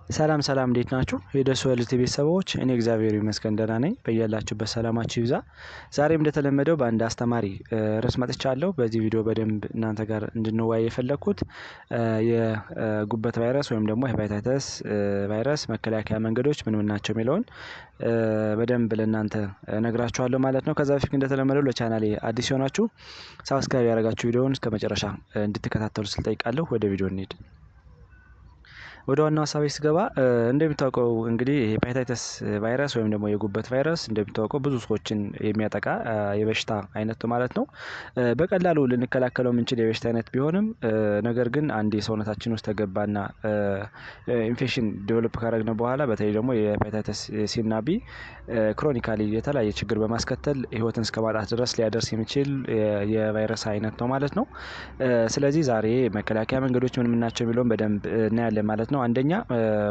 ሰላም ሰላም እንዴት ናችሁ? የደሱ ሄልዝ ቤተሰቦች እኔ እግዚአብሔር ይመስገን ደህና ነኝ። በያላችሁበት ሰላማችሁ ይብዛ። ዛሬም እንደተለመደው በአንድ አስተማሪ ርዕስ መጥቻለሁ። በዚህ ቪዲዮ በደንብ እናንተ ጋር እንድንወያይ የፈለኩት የጉበት ቫይረስ ወይም ደግሞ ሄፓታይተስ ቫይረስ መከላከያ መንገዶች ምን ምን ናቸው የሚለውን በደንብ ለእናንተ እነግራችኋለሁ ማለት ነው። ከዛ በፊት እንደተለመደው ለቻናሌ አዲስ የሆናችሁ ሳብስክራይብ ያደረጋችሁ ቪዲዮውን እስከመጨረሻ እንድትከታተሉ ስል ጠይቃለሁ። ወደ ቪዲዮ እንሂድ። ወደ ዋናው ሀሳቤ ስገባ እንደሚታወቀው እንግዲህ ሄፓታይተስ ቫይረስ ወይም ደግሞ የጉበት ቫይረስ እንደሚታወቀው ብዙ ሰዎችን የሚያጠቃ የበሽታ አይነት ነው ማለት ነው። በቀላሉ ልንከላከለው የምንችል የበሽታ አይነት ቢሆንም ነገር ግን አንድ የሰውነታችን ውስጥ ተገባና ኢንፌክሽን ዴቨሎፕ ካደረግን በኋላ በተለይ ደግሞ የሄፓታይተስ ሲ እና ቢ ክሮኒካሊ የተለያየ ችግር በማስከተል ህይወትን እስከ ማጣት ድረስ ሊያደርስ የሚችል የቫይረስ አይነት ነው ማለት ነው። ስለዚህ ዛሬ መከላከያ መንገዶች ምን ምን ናቸው የሚለውን በደንብ እናያለን ማለት ነው። አንደኛ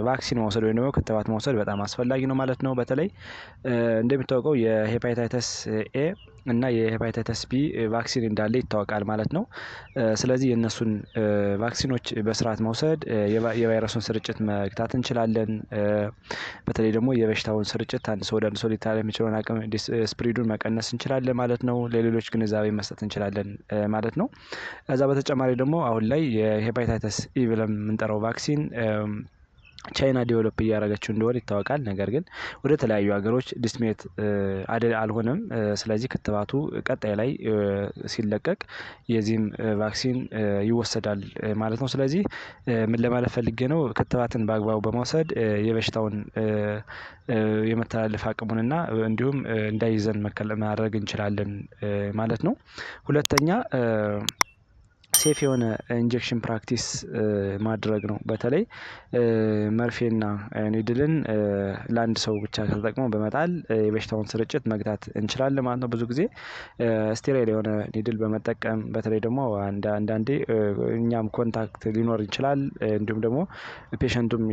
ቫክሲን መውሰድ ወይም ደግሞ ክትባት መውሰድ በጣም አስፈላጊ ነው ማለት ነው። በተለይ እንደሚታወቀው የሄፓታይተስ ኤ እና የሄፓታይተስ ቢ ቫክሲን እንዳለ ይታወቃል ማለት ነው። ስለዚህ የእነሱን ቫክሲኖች በስርዓት መውሰድ የቫይረሱን ስርጭት መግታት እንችላለን። በተለይ ደግሞ የበሽታውን ስርጭት አንድ ሰው ወደ አንድ ሰው ሊተላለፍ የሚችለውን አቅም ስፕሪዱን መቀነስ እንችላለን ማለት ነው። ለሌሎች ግንዛቤ መስጠት እንችላለን ማለት ነው። ከዛ በተጨማሪ ደግሞ አሁን ላይ የሄፓታይተስ ኢ ብለን የምንጠራው ቫክሲን ቻይና ዴቨሎፕ እያደረገችው እንደሆነ ይታወቃል። ነገር ግን ወደ ተለያዩ ሀገሮች ዲስሜት አልሆነም። ስለዚህ ክትባቱ ቀጣይ ላይ ሲለቀቅ የዚህም ቫክሲን ይወሰዳል ማለት ነው። ስለዚህ ምን ለማለት ፈልጌ ነው፣ ክትባትን በአግባቡ በመውሰድ የበሽታውን የመተላለፍ አቅሙንና እንዲሁም እንዳይዘን ማድረግ እንችላለን ማለት ነው። ሁለተኛ ሴፍ የሆነ ኢንጀክሽን ፕራክቲስ ማድረግ ነው። በተለይ መርፌና ኒድልን ለአንድ ሰው ብቻ ተጠቅመው በመጣል የበሽታውን ስርጭት መግታት እንችላለን ማለት ነው። ብዙ ጊዜ ስቴራይል የሆነ ኒድል በመጠቀም በተለይ ደግሞ አንዳንዴ እኛም ኮንታክት ሊኖር ይችላል። እንዲሁም ደግሞ ፔሸንቱም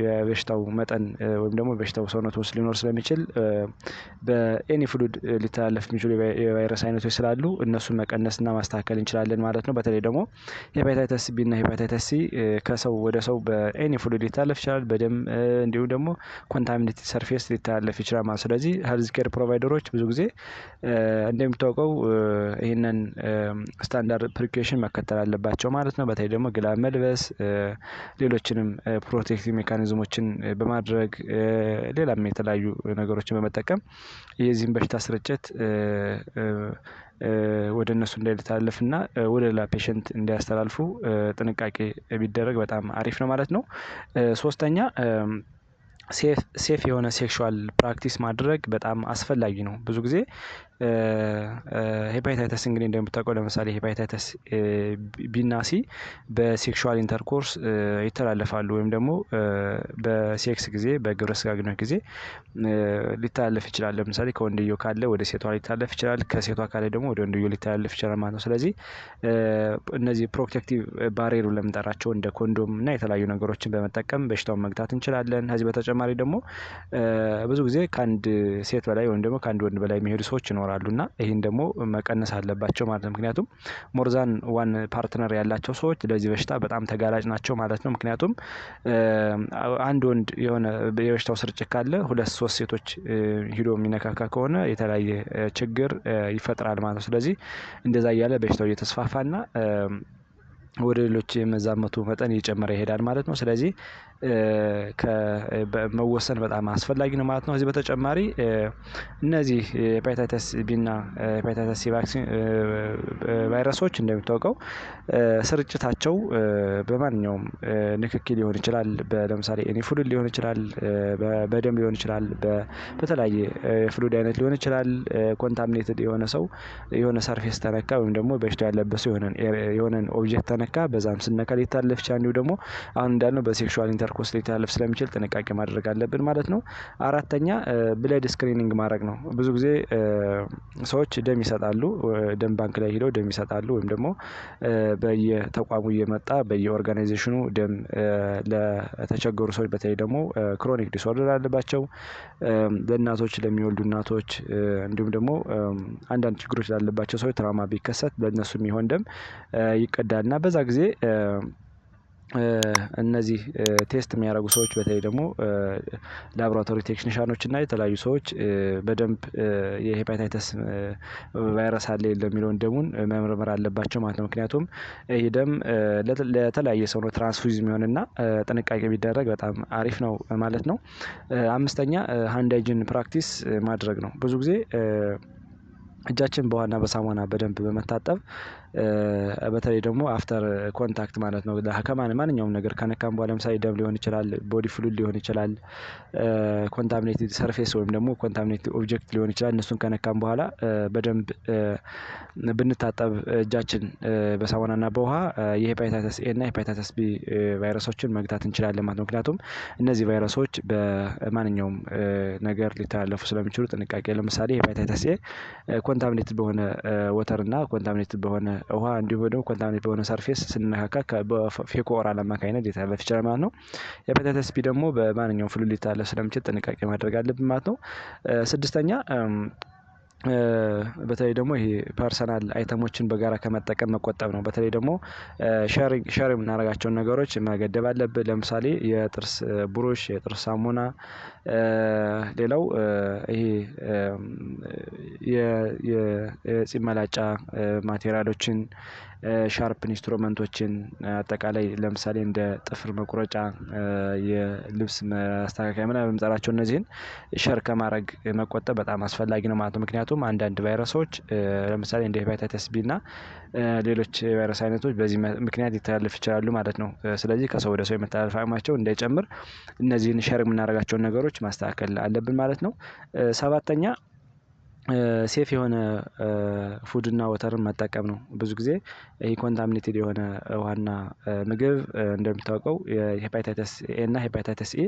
የበሽታው መጠን ወይም ደግሞ በሽታው ሰውነት ውስጥ ሊኖር ስለሚችል በኤኒ ፍሉድ ሊተላለፍ የሚችሉ የቫይረስ አይነቶች ስላሉ እነሱን መቀነስና ማስተካከል እንችላለን ማለት ነው። በተለይ ደግሞ ሄፓታይተስ ቢ እና ሄፓታይተስ ሲ ከሰው ወደ ሰው በኤኒ ፍሉድ ሊተላለፍ ይችላል፣ በደም እንዲሁም ደግሞ ኮንታሚኔትድ ሰርፌስ ሊተላለፍ ይችላል ማለት። ስለዚህ ሄልዝ ኬር ፕሮቫይደሮች ብዙ ጊዜ እንደሚታወቀው ይህንን ስታንዳርድ ፕሪኮሽን መከተል አለባቸው ማለት ነው። በተለይ ደግሞ ግላብ መልበስ፣ ሌሎችንም ፕሮቴክቲቭ ሜካኒዝሞችን በማድረግ ሌላም የተለያዩ ነገሮችን በመጠቀም የዚህን በሽታ ስርጭት ወደ እነሱ እንዳይተላለፍና ወደ ሌላ ፔሸንት እንዳያስተላልፉ ጥንቃቄ ቢደረግ በጣም አሪፍ ነው ማለት ነው። ሶስተኛ ሴፍ የሆነ ሴክሹዋል ፕራክቲስ ማድረግ በጣም አስፈላጊ ነው። ብዙ ጊዜ ሄፓታይተስ እንግዲህ እንደምታውቀው ለምሳሌ ሄፓታይተስ ቢና ሲ በሴክሹዋል ኢንተርኮርስ ይተላለፋሉ ወይም ደግሞ በሴክስ ጊዜ በግብረ ስጋ ግንኙነት ጊዜ ሊተላለፍ ይችላል። ለምሳሌ ከወንድየው ካለ ወደ ሴቷ ሊተላለፍ ይችላል፣ ከሴቷ ካለ ደግሞ ወደ ወንድየው ሊተላለፍ ይችላል ማለት ነው። ስለዚህ እነዚህ ፕሮቴክቲቭ ባሪየር ለምንጠራቸው እንደ ኮንዶም እና የተለያዩ ነገሮችን በመጠቀም በሽታውን መግታት እንችላለን። ከዚህ በተጨማሪ ደግሞ ብዙ ጊዜ ከአንድ ሴት በላይ ወይም ደግሞ ከአንድ ወንድ በላይ የሚሄዱ ሰዎች ይኖራሉ እና ይህን ደግሞ መቀነስ አለባቸው ማለት ነው። ምክንያቱም ሞርዛን ዋን ፓርትነር ያላቸው ሰዎች ለዚህ በሽታ በጣም ተጋላጭ ናቸው ማለት ነው። ምክንያቱም አንድ ወንድ የሆነ የበሽታው ስርጭት ካለ ሁለት ሶስት ሴቶች ሂዶ የሚነካካ ከሆነ የተለያየ ችግር ይፈጥራል ማለት ነው። ስለዚህ እንደዛ እያለ በሽታው እየተስፋፋና ወደ ሌሎች የመዛመቱ መጠን እየጨመረ ይሄዳል ማለት ነው። ስለዚህ መወሰን በጣም አስፈላጊ ነው ማለት ነው። ከዚህ በተጨማሪ እነዚህ ሄፓታይተስ ቢ እና ሄፓታይተስ ሲ ቫክሲን ቫይረሶች እንደሚታወቀው ስርጭታቸው በማንኛውም ንክኪ ሊሆን ይችላል። ለምሳሌ ኤኒ ፍሉድ ሊሆን ይችላል፣ በደም ሊሆን ይችላል፣ በተለያየ ፍሉድ አይነት ሊሆን ይችላል። ኮንታሚኔትድ የሆነ ሰው የሆነ ሰርፌስ ተነካ ወይም ደግሞ በሽታ ያለበት ሰው የሆነን ኦብጀክት ተነካ፣ በዛም ስነካ ሊተላለፍ ይችላል። እንዲሁ ደግሞ አሁን እንዳልነው በሴክሹዋል ኢንተርኮርስ ሊተላለፍ ስለሚችል ጥንቃቄ ማድረግ አለብን ማለት ነው። አራተኛ ብለድ ስክሪኒንግ ማድረግ ነው። ብዙ ጊዜ ሰዎች ደም ይሰጣሉ፣ ደም ባንክ ላይ ሄደው ደም ይሰጣሉ ወይም ደግሞ በየተቋሙ እየመጣ በየኦርጋናይዜሽኑ ደም ለተቸገሩ ሰዎች በተለይ ደግሞ ክሮኒክ ዲስኦርደር አለባቸው፣ ለእናቶች ለሚወልዱ እናቶች እንዲሁም ደግሞ አንዳንድ ችግሮች ላለባቸው ሰዎች ትራውማ ቢከሰት ለእነሱ የሚሆን ደም ይቀዳልና በዛ ጊዜ እነዚህ ቴስት የሚያደርጉ ሰዎች በተለይ ደግሞ ላቦራቶሪ ቴክኒሻኖች እና የተለያዩ ሰዎች በደንብ የሄፓታይተስ ቫይረስ አለ የለም የሚለውን ደሙን መመርመር አለባቸው ማለት ነው። ምክንያቱም ይህ ደም ለተለያየ ሰው ነው ትራንስፉዝ የሚሆንና ጥንቃቄ ቢደረግ በጣም አሪፍ ነው ማለት ነው። አምስተኛ ሃንድ ሃይጂን ፕራክቲስ ማድረግ ነው። ብዙ ጊዜ እጃችን በውሃና በሳሙና በደንብ በመታጠብ በተለይ ደግሞ አፍተር ኮንታክት ማለት ነው ከማንኛውም ነገር ከነካም በኋላ ለምሳሌ ደም ሊሆን ይችላል፣ ቦዲ ፍሉድ ሊሆን ይችላል፣ ኮንታሚኔትድ ሰርፌስ ወይም ደግሞ ኮንታሚኔትድ ኦብጀክት ሊሆን ይችላል። እነሱን ከነካም በኋላ በደንብ ብንታጠብ እጃችን በሳሙናና በውሃ የሄፓታይተስ ኤ እና ሄፓታይተስ ቢ ቫይረሶችን መግታት እንችላለን ማለት ነው። ምክንያቱም እነዚህ ቫይረሶች በማንኛውም ነገር ሊተላለፉ ስለሚችሉ ጥንቃቄ። ለምሳሌ ሄፓታይተስ ኤ ኮንታሚኔትድ በሆነ ወተር እና ኮንታሚኔትድ በሆነ ውሃ እንዲሁም ደግሞ ኮንታሚኔትድ በሆነ ሰርፌስ ስንነካካ በፌኮ ኦራል አማካኝነት ሊተላለፍ ይችላል ማለት ነው። ሄፓታይተስ ቢ ደግሞ በማንኛውም ፍሉድ ሊተላለፍ ስለሚችል ጥንቃቄ ማድረግ አለብን ማለት ነው። ስድስተኛ በተለይ ደግሞ ይሄ ፐርሰናል አይተሞችን በጋራ ከመጠቀም መቆጠብ ነው። በተለይ ደግሞ ሼር የምናደርጋቸውን ነገሮች መገደብ አለብን። ለምሳሌ የጥርስ ብሩሽ፣ የጥርስ ሳሙና፣ ሌላው ይሄ የጺም መላጫ ማቴሪያሎችን፣ ሻርፕ ኢንስትሩመንቶችን አጠቃላይ ለምሳሌ እንደ ጥፍር መቁረጫ፣ የልብስ ማስተካከያ ምናምን የምንጠራቸው እነዚህን ሸር ከማድረግ መቆጠብ በጣም አስፈላጊ ነው ማለት ነው። ምክንያቱም አንዳንድ ቫይረሶች ለምሳሌ እንደ ሄፓታይተስ ቢ እና ሌሎች የቫይረስ አይነቶች በዚህ ምክንያት ሊተላለፍ ይችላሉ ማለት ነው። ስለዚህ ከሰው ወደ ሰው የመተላለፍ አቅማቸው እንዳይጨምር እነዚህን ሼር የምናደርጋቸውን ነገሮች ማስተካከል አለብን ማለት ነው። ሰባተኛ ሴፍ የሆነ ፉድና ወተርን መጠቀም ነው። ብዙ ጊዜ ይሄ ኮንታሚኔትድ የሆነ ውሃና ምግብ እንደሚታወቀው የሄፓታይተስ ኤ እና ሄፓታይተስ ኤ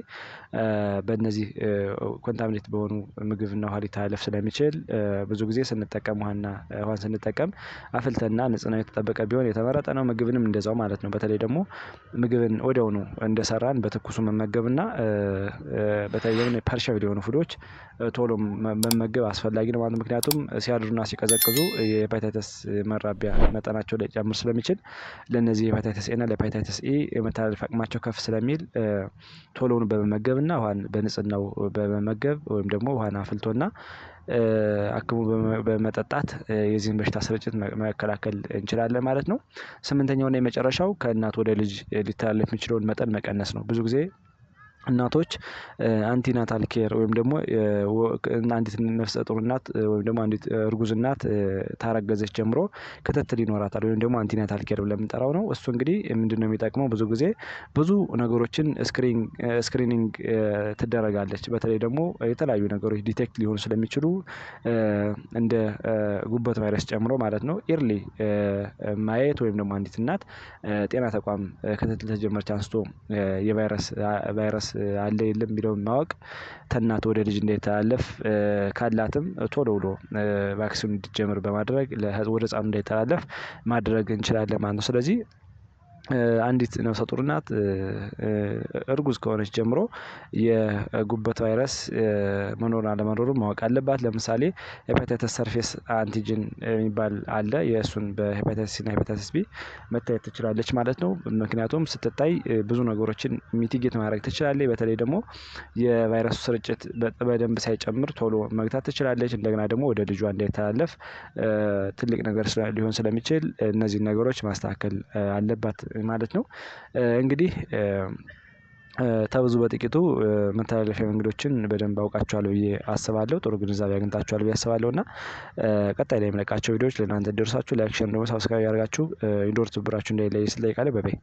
በእነዚህ ኮንታሚኔትድ በሆኑ ምግብና ውሃ ሊተላለፍ ስለሚችል ብዙ ጊዜ ስንጠቀም ውሃን ስንጠቀም አፍልተንና ንጽህናው የተጠበቀ ቢሆን የተመረጠ ነው። ምግብንም እንደዛው ማለት ነው። በተለይ ደግሞ ምግብን ወዲያውኑ እንደሰራን በትኩሱ መመገብና በተለይ ደግሞ ፐርሸብል የሆኑ ፉዶች ቶሎ መመገብ አስፈላጊ ነው ማለት ነው። ምክንያቱም ሲያድሩና ሲቀዘቅዙ የሄፓታይተስ መራቢያ መጠናቸው ሊጨምር ስለሚችል ለነዚህ የሄፓታይተስ ኤ እና ለሄፓታይተስ ኢ የመተላለፍ አቅማቸው ከፍ ስለሚል ቶሎውን በመመገብና ውሃን በንጽህናው በመመገብ ወይም ደግሞ ውሃን አፍልቶና አክሞ በመጠጣት የዚህን በሽታ ስርጭት መከላከል እንችላለን ማለት ነው። ስምንተኛውና የመጨረሻው ከእናት ወደ ልጅ ሊተላለፍ የሚችለውን መጠን መቀነስ ነው። ብዙ ጊዜ እናቶች አንቲናታል ኬር ወይም ደግሞ አንዲት ነፍሰ ጡር እናት ወይም ደግሞ አንዲት እርጉዝ እናት ታረገዘች ጀምሮ ክትትል ይኖራታል ወይም ደግሞ አንቲናታል ኬር ብለን የምንጠራው ነው። እሱ እንግዲህ ምንድነው የሚጠቅመው? ብዙ ጊዜ ብዙ ነገሮችን ስክሪኒንግ ትደረጋለች። በተለይ ደግሞ የተለያዩ ነገሮች ዲቴክት ሊሆኑ ስለሚችሉ እንደ ጉበት ቫይረስ ጨምሮ ማለት ነው ኢርሊ ማየት ወይም ደግሞ አንዲት እናት ጤና ተቋም ክትትል ተጀመረች አንስቶ የቫይረስ አለ የለም የሚለውን ማወቅ ከእናት ወደ ልጅ እንዳይተላለፍ ካላትም ቶሎ ብሎ ቫክሲን እንዲጀምር በማድረግ ወደ ህፃኑ እንዳይተላለፍ ማድረግ እንችላለን ማለት ነው። ስለዚህ አንዲት ነፍሰ ጡር እናት እርጉዝ ከሆነች ጀምሮ የጉበት ቫይረስ መኖር አለመኖሩን ማወቅ አለባት። ለምሳሌ ሄፓታይተስ ሰርፌስ አንቲጅን የሚባል አለ። የእሱን በሄፓታይተስ ሲ እና ሄፓታይተስ ቢ መታየት ትችላለች ማለት ነው። ምክንያቱም ስትታይ ብዙ ነገሮችን ሚቲጌት ማድረግ ትችላለች። በተለይ ደግሞ የቫይረሱ ስርጭት በደንብ ሳይጨምር ቶሎ መግታት ትችላለች። እንደገና ደግሞ ወደ ልጇ እንዳይተላለፍ ትልቅ ነገር ሊሆን ስለሚችል እነዚህን ነገሮች ማስተካከል አለባት ማለት ነው። እንግዲህ ተብዙ በጥቂቱ መተላለፊያ መንገዶችን በደንብ አውቃቸዋለሁ ብዬ አስባለሁ። ጥሩ ግንዛቤ አግኝታችኋል ብዬ አስባለሁ እና ቀጣይ ላይ የምለቃቸው ቪዲዮዎች ለእናንተ እንዲደርሳችሁ ላይክ፣ ሼር፣ ደግሞ ሰብስክራይብ ያደርጋችሁ ኢንዶር ትብብራችሁ እንዳይለይ ስል እጠይቃለሁ። ባይ ባይ።